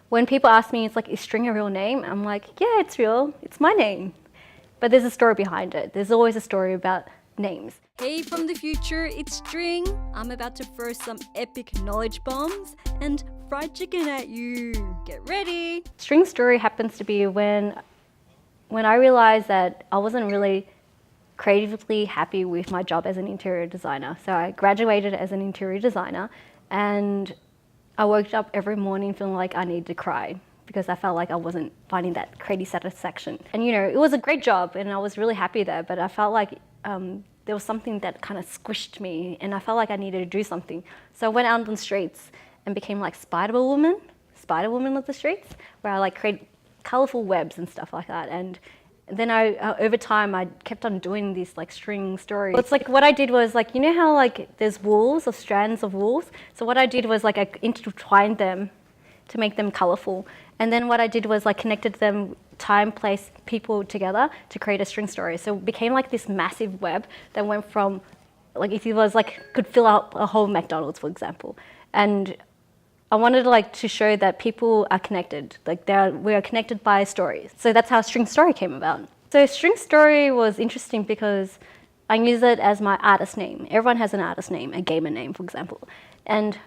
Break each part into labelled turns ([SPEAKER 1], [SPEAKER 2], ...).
[SPEAKER 1] When people ask me, it's like, is String a real name? I'm like, yeah, it's real. It's my name. But there's a story behind it. There's always a story about names.
[SPEAKER 2] Hey from the future, it's String. I'm about to throw some epic knowledge bombs and fried chicken at you. Get ready.
[SPEAKER 1] StringStory happens to be when I realized that I wasn't really creatively happy with my job as an interior designer. So I graduated as an interior designer, and I woke up every morning feeling like I needed to cry because I felt like I wasn't finding that creative satisfaction. And you know, it was a great job and I was really happy there, but I felt like there was something that kind of squished me and I felt like I needed to do something. So I went out on the streets and became like Spider Woman of the streets, where I like create colorful webs and stuff like that. And then over time, I kept on doing these like string stories. It's like what I did was like, you know how like there's wools or strands of wools? So what I did was like I intertwined them to make them colorful. And then what I did was like connected them, time, place, people together to create a string story. So it became like this massive web that went from, like if it was like, could fill out a whole McDonald's, for example. And I wanted to show that people are connected, like we are connected by stories. So that's how StringStory came about. So StringStory was interesting because I use it as my artist name. Everyone has an artist name, a gamer name, for example. And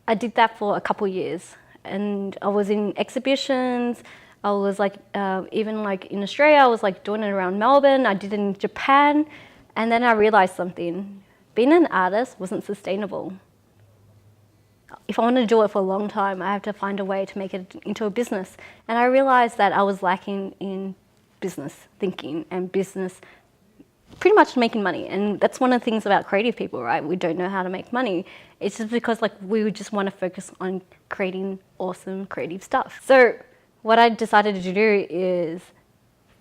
[SPEAKER 1] I did that for a couple of years. And I was in exhibitions. I was like, even like in Australia, I was like doing it around Melbourne. I did it in Japan. And then I realized something. Being an artist wasn't sustainable. If I want to do it for a long time, I have to find a way to make it into a business. And I realized that I was lacking in business thinking and business, pretty much making money. And that's one of the things about creative people, right? We don't know how to make money. It's just because like we would just want to focus on creating awesome creative stuff. So what I decided to do is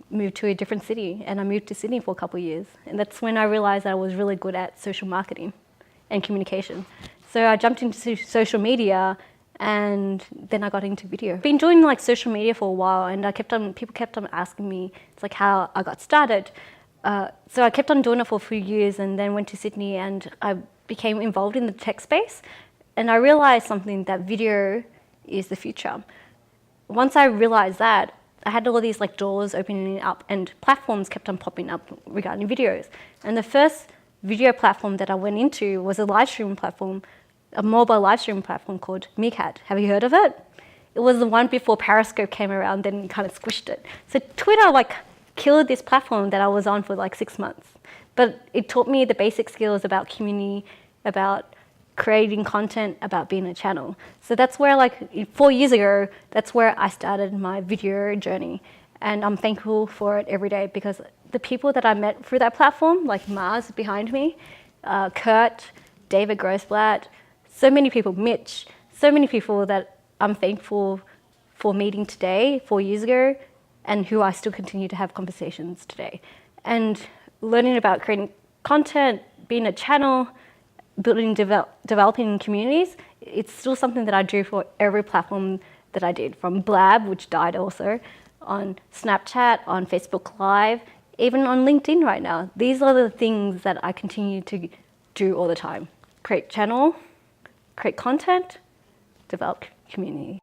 [SPEAKER 1] move to a different city, and I moved to Sydney for a couple of years. And that's when I realized that I was really good at social marketing and communication. So I jumped into social media, and then I got into video. I've been doing like social media for a while, and people kept on asking me, it's like how I got started. So I kept on doing it for a few years, and then went to Sydney, and I became involved in the tech space. And I realized something, that video is the future. Once I realized that, I had all these like doors opening up, and platforms kept on popping up regarding videos. And the first video platform that I went into was a live streaming platform, a mobile live streaming platform called Meerkat. Have you heard of it? It was the one before Periscope came around, then kind of squished it. So Twitter like killed this platform that I was on for like 6 months. But it taught me the basic skills about community, about creating content, about being a channel. So that's where like 4 years ago, that's where I started my video journey. And I'm thankful for it every day, because the people that I met through that platform, like Mars behind me, Kurt, David Grossblatt, so many people, Mitch, so many people that I'm thankful for meeting today, 4 years ago, and who I still continue to have conversations today. And learning about creating content, being a channel, building, developing communities, it's still something that I do for every platform that I did, from Blab, which died also, on Snapchat, on Facebook Live, even on LinkedIn right now. These are the things that I continue to do all the time. Create channel, create content, develop community.